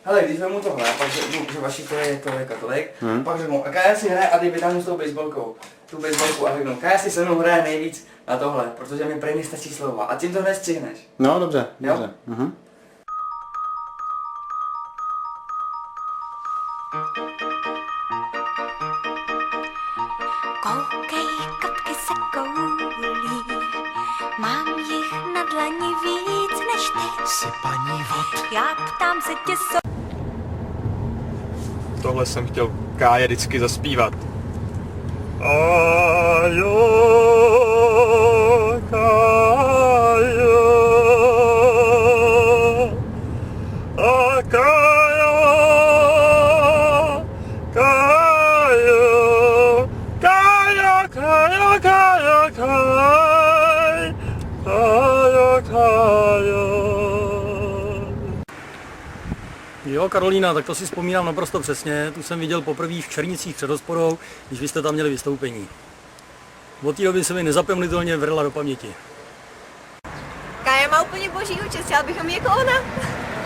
hele, když vezmu tohle, pak řeknu, že vaši to je tolik a tolik, pak řeknu, a Kája si hraje a ty vytáhnu s tou baseballkou. Tu baseballku a řeknu, Kája si se mnou hraje nejvíc na tohle, protože mi prý nestačí slova. A tím to hned střihneš. No, dobře, Jo? dobře. Koukej, katky se koulí, mám jich na dlani víc než ty. Jsi paní vod. Já ptám se tě, Tohle jsem chtěl Káje vždycky zaspívat. Ajo, Kájo, a Kájo, Kájo, Kájo, Kájo, Kájo, Kájo, Kájo, Kájo. Jo, Karolína, tak to si vzpomínám naprosto přesně. Tu jsem viděl poprvé v Černicích před hospodou, když vy jste tam měli vystoupení. Od té doby se mi nezapomenutelně vrla do paměti. Kája má úplně boží účest, chtěla bychom jí jako ona.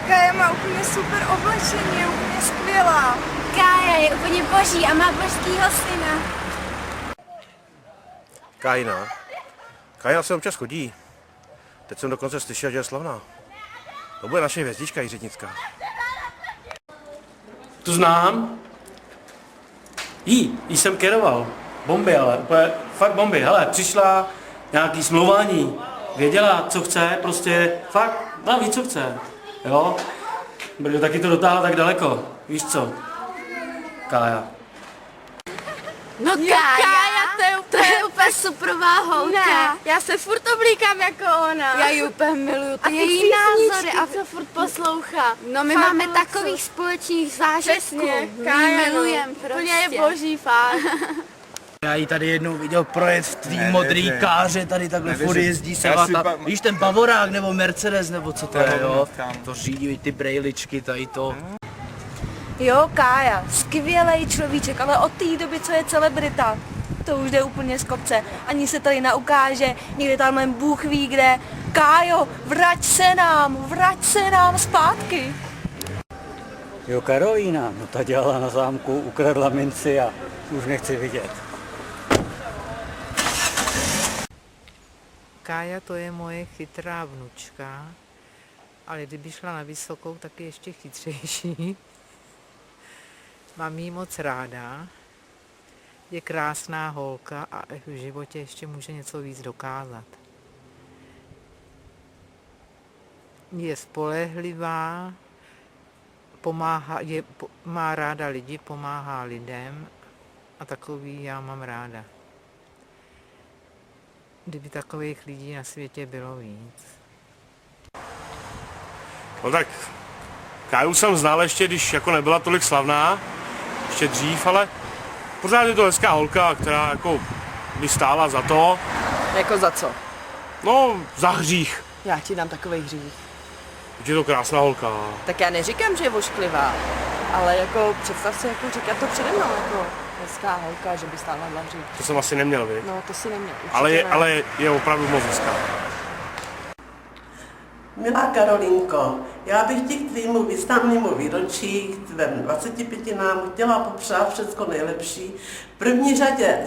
Kája má úplně super oblečení, je úplně skvělá. Kája je úplně boží a má božskýho syna. Kájina. Kájina se občas chodí. Teď jsem dokonce slyšel, že je slavná. To bude naše hvězdička jiřitnická. Tu znám? Jí jsem keroval. Bomby, ale úplně fakt bomby. Hele, přišla nějaký smlouvání. Věděla, co chce, prostě fakt, no ví, co chce. Jo? Protože taky to dotáhla tak daleko. Víš co? Kája. No Kája, to je úplně superová holka. Já se furt oblíkám jako ona. Já ji úplně miluju. A její názory a to furt poslouchá. No my Fakt máme moc. takových společných zážitků. Přesně, My Kája, ji milujeme no. prostě. Úplně je boží, fakt. Já ji tady jednou viděl projet v té modrý káře, tady takhle furt jezdí se víš ten Bavorák nebo Mercedes nebo co to je, jo? To řídí ty brejličky, tady to. Jo, Kája, skvělej človíček, ale od té doby, co je celebrita, to už jde úplně z kopce. Ani se tady naukáže, někde tam jen Bůh ví kde. Kájo, vrať se nám zpátky. Jo, Karolína, no ta dělala na zámku, ukradla minci a už nechci vidět. Kája to je moje chytrá vnučka, ale kdyby šla na vysokou, tak je ještě chytřejší. Mám jí moc ráda, je krásná holka a v životě ještě může něco víc dokázat. Je spolehlivá, má ráda lidi, pomáhá lidem a takový já mám ráda. Kdyby takových lidí na světě bylo víc. No tak, Káju jsem znal ještě, když jako nebyla tolik slavná, ještě dřív, ale pořád je to hezká holka, která jako by stála za to. Jako za co? No, za hřích. Já ti dám takovej hřích. Je to krásná holka. Tak já neříkám, že je ošklivá, ale jako představ si, jako říkat to přede mnou, jako hezká holka, že by stála na hřích. To jsem asi neměl, viď? No, to si neměl. Ne. Ale je opravdu moc hezká. Milá Karolinko, já bych ti k tvému významnému výročí, k tvém 25 chtěla popřát všechno nejlepší. V první řadě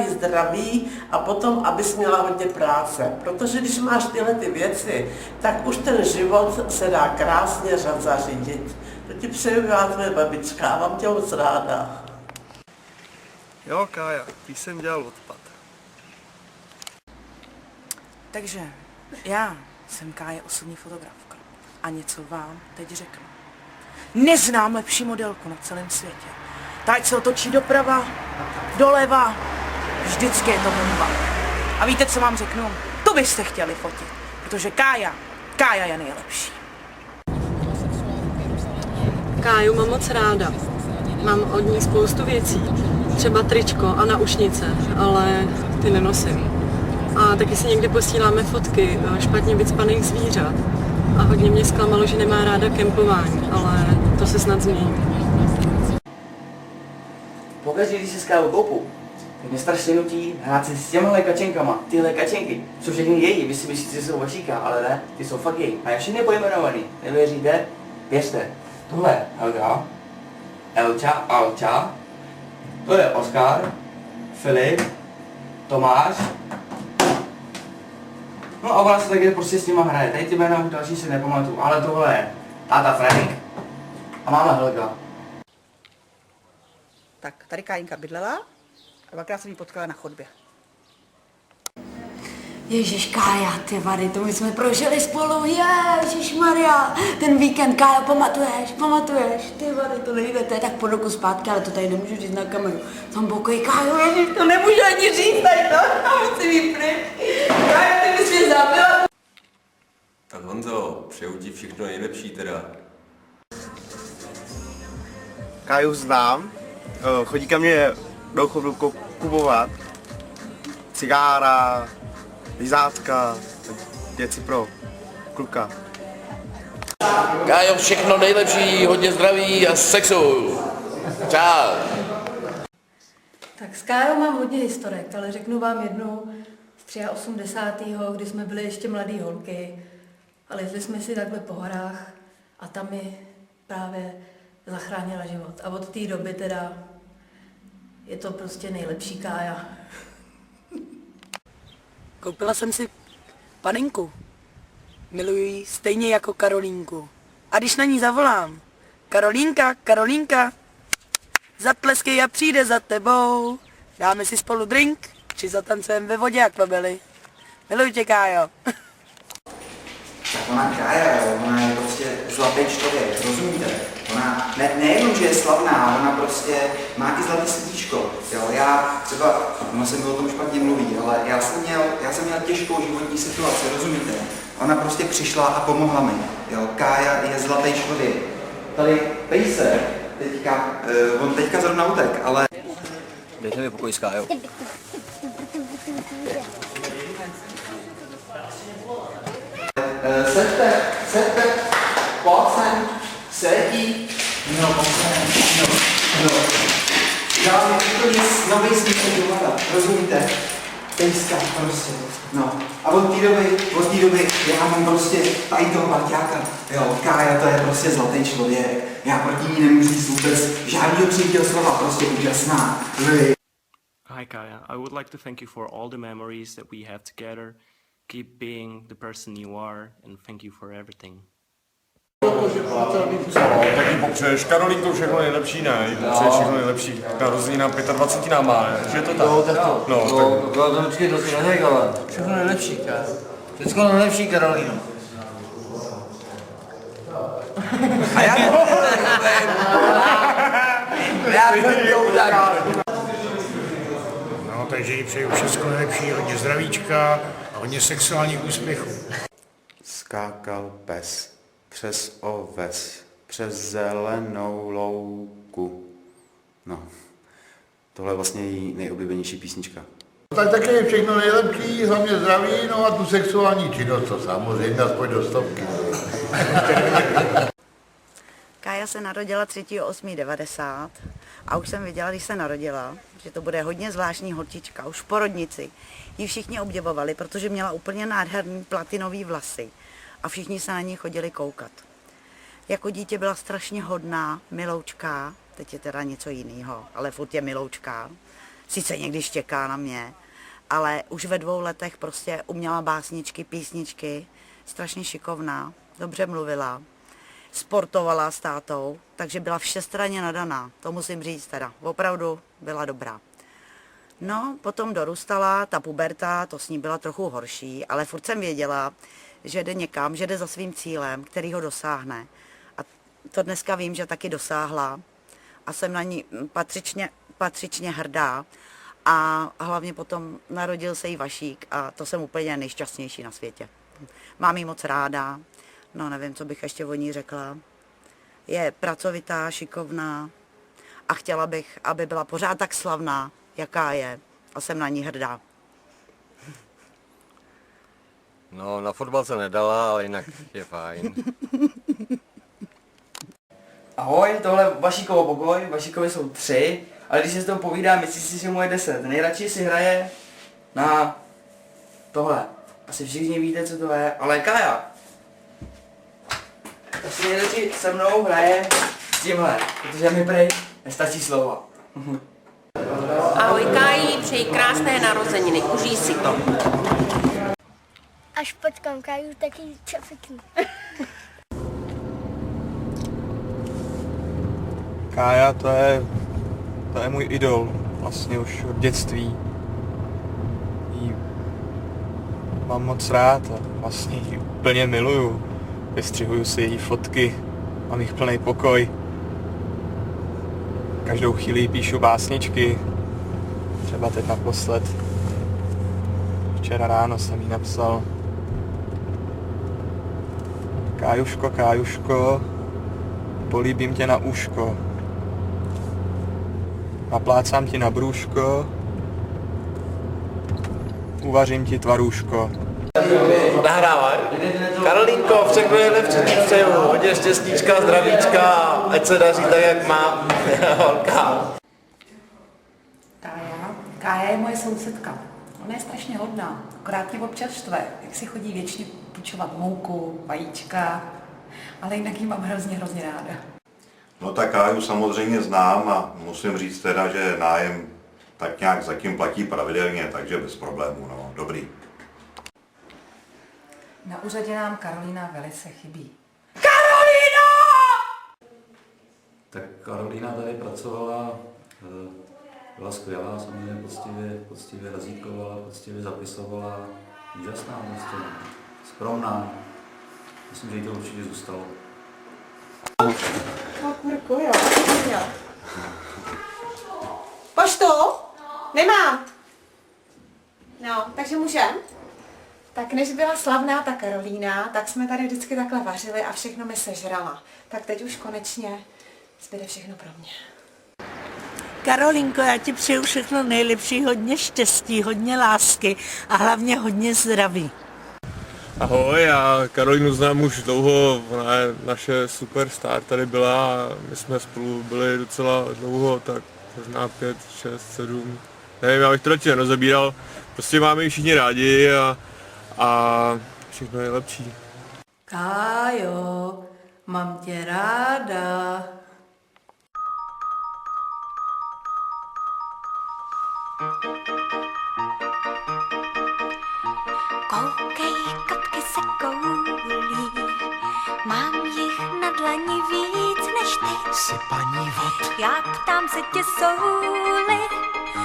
zdraví a potom, abys měla hodně práce. Protože když máš tyhle ty věci, tak už ten život se dá krásně zařídit. To ti přeju já, tvoje babička, a mám tě moc ráda. Jo, Kája, ty jsem dělal odpad. Takže já jsem Kája, osobní fotografka. A něco vám teď řeknu. Neznám lepší modelku na celém světě. Ta ať se otočí doprava, doleva, vždycky je to bomba. A víte, co vám řeknu? To byste chtěli fotit, protože Kája je nejlepší. Káju mám moc ráda. Mám od ní spoustu věcí. Třeba tričko a naušnice, ale ty nenosím. A taky si někdy posíláme fotky špatně vycpaných zvířat. A hodně mě zklamalo, že nemá ráda kempování, ale to se snad změní. Pokaždé, když se s Kávou koupu, tak mě strašně nutí hrát se s těmhle kačenkama. Tyhle kačenky jsou všechny její, vy si myslíte, že jsou vašíka, ale ne, ty jsou fakt její. A je všechny pojmenovaný. Nevěříte? Věřte. Tohle je Helga, Elča, Alča, to je Oskar, Filip, Tomáš. No a ona se taky prostě s nima hraje. Tady ty jména už další si nepamatuju, ale tohle je táta Frank a máma Helga. Tak, tady Kájinka bydlela a dvakrát jsem ji potkala na chodbě. Ježíš Kája, ty vady, to my jsme prožili spolu, Ježišmarja, ten víkend, Kája, pamatuješ, ty vady, to nejde, to je tak po roku zpátky, ale to tady nemůžu říct na kameru. Tam pokoj, Kájo, ježiš, to nemůžu ani říct tady to, já musím jít pryč. Kájo, ty bys mě zabila. Tak Honzo, přeju ti všechno nejlepší teda. Káju znám, chodí ke mně do chodu kupovat cigára, lizátka, věci pro kluka. Kájo, všechno nejlepší, hodně zdraví a sexu. Čau. Tak s Kájou mám hodně historek, ale řeknu vám jednu z 83. kdy jsme byli ještě mladý holky a lezli jsme si takhle po horách a tam mi právě zachránila život. A od té doby teda je to prostě nejlepší Kája. Koupila jsem si panenku. Miluji ji stejně jako Karolínku. A když na ní zavolám, Karolínka, zatleskej a přijde za tebou. Dáme si spolu drink, či zatancujeme ve vodě akvabely. Miluji tě, Kájo. Tak ona Kája, ona je prostě zlatý člověk, rozumíte? Ona nejenom, že je slavná, ona prostě má i zlatý srdíčko. Jo, já třeba, ono se mi o tom špatně mluví, ale já jsem měl těžkou životní situaci, rozumíte? Ona prostě přišla a pomohla mi. Jo, Kája je zlatý člověk. Tady Pejsek, on teďka zrovna utek, ale... Dejte mi pokoj s Kájou. Sedte, pojď sem, sedí. No, já mám úplně nový smysl života, rozumíte? Pejska prostě, no. A od té doby já mám prostě tady toho parťáka. Jo, Kája, to je prostě zlatý člověk. Já proti ní nemůžu říct vůbec žádnýho přítel slova, prostě úžasná. Hi Kaya, I would like to thank you for all the memories that we have together. Keep being the person you are and thank you for everything. Tak jí popřeješ Karolínko všechno nejlepší, ne? Jí popřeješ všechno nejlepší. Narozenina 25 nám má, ne? Že je to tak? No, tak No, počkej, to si neřek, ale všechno nejlepší, Kájo. Všechno nejlepší, Karolíno. A já to udělám. No, takže jí přeju všechno nejlepší, hodně zdravíčka a hodně sexuálních úspěchů. Skákal pes přes oves, přes zelenou louku. No, tohle je vlastně její nejoblíbenější písnička. Tak taky všechno nejlepší, hlavně zdraví, no a tu sexuální činnost, to samozřejmě, aspoň do stovky. Kája se narodila 3.8.90 a už jsem viděla, když se narodila, že to bude hodně zvláštní holčička. Už v porodnici ji všichni obdivovali, protože měla úplně nádherný platinový vlasy a všichni se na ní chodili koukat. Jako dítě byla strašně hodná, miloučká, teď je teda něco jiného, ale furt je miloučká. Sice někdy štěká na mě, ale už ve 2 letech prostě uměla básničky, písničky, strašně šikovná, dobře mluvila. Sportovala s tátou, takže byla všestranně nadaná, to musím říct teda, opravdu byla dobrá. No, potom dorůstala, ta puberta, to s ní byla trochu horší, ale furt jsem věděla, že jde někam, že jde za svým cílem, který ho dosáhne. A to dneska vím, že taky dosáhla a jsem na ní patřičně hrdá. A hlavně potom narodil se jí Vašík a to jsem úplně nejšťastnější na světě. Mám jí moc ráda. No, nevím, co bych ještě o ní řekla. Je pracovitá, šikovná a chtěla bych, aby byla pořád tak slavná, jaká je. A jsem na ní hrdá. No, na fotbal se nedala, ale jinak je fajn. Ahoj, tohle Vašíkovo pokoj, Vašíkovi jsou 3, ale když si s toho povídá, myslí si, že mu je 10. Nejradši si hraje na tohle. Asi všichni víte, co to je, ale Kája. Asi nejradši se mnou hraje s tímhle, protože mi prej nestačí slova. Ahoj Káji, přeji krásné narozeniny, užij si to. Až potkám Káju, taky čafiknu. Kája, to je můj idol, vlastně už od dětství. Jí mám moc rád a vlastně ji úplně miluju. Vystřihuju si její fotky, mám jich plný pokoj. Každou chvíli jí píšu básničky, třeba teď naposled. Včera ráno jsem jí napsal: Kájuško, Kájuško, políbím tě na uško. Naplácám ti na brůško, uvařím ti tvarůško. Nahrávaj. Karolínko, všechno nejlepší ti přeju. Hodně štěstíčka, zdravíčka, ať se daří tak, jak má holka. Kája je moje sousedka. Ona je strašně hodná, akorát ti občas štve, jak si chodí věčně půjčovat mouku, vajíčka, ale jinak jí mám hrozně ráda. No tak Káju samozřejmě znám a musím říct teda, že nájem tak nějak zatím platí pravidelně, takže bez problémů, no, dobrý. Na úřadě nám Karolína velice chybí. Karolína! Tak Karolína tady pracovala, byla skvělá, samozřejmě poctivě razítkovala, poctivě zapisovala, úžasná, prostě skromná. Myslím, že jí to určitě zůstalo. Kurko, jo. Poštu? Nemám. No, takže můžem? Tak než byla slavná ta Karolína, tak jsme tady vždycky takhle vařili a všechno mi sežrala. Tak teď už konečně zbyde všechno pro mě. Karolinko, já ti přeju všechno nejlepší, hodně štěstí, hodně lásky a hlavně hodně zdraví. Ahoj, já Karolínu znám už dlouho, ona je naše superstar, tady byla a my jsme spolu byli docela dlouho, tak možná 5, 6, 7, nevím, já bych to radši nerozebíral, prostě máme ji všichni rádi a všechno nejlepší. Kájo, mám tě ráda. Koukej, kapky se koulí, mám jich na dlani víc než ty. Jsi paní vod. Já ptám se tě, souli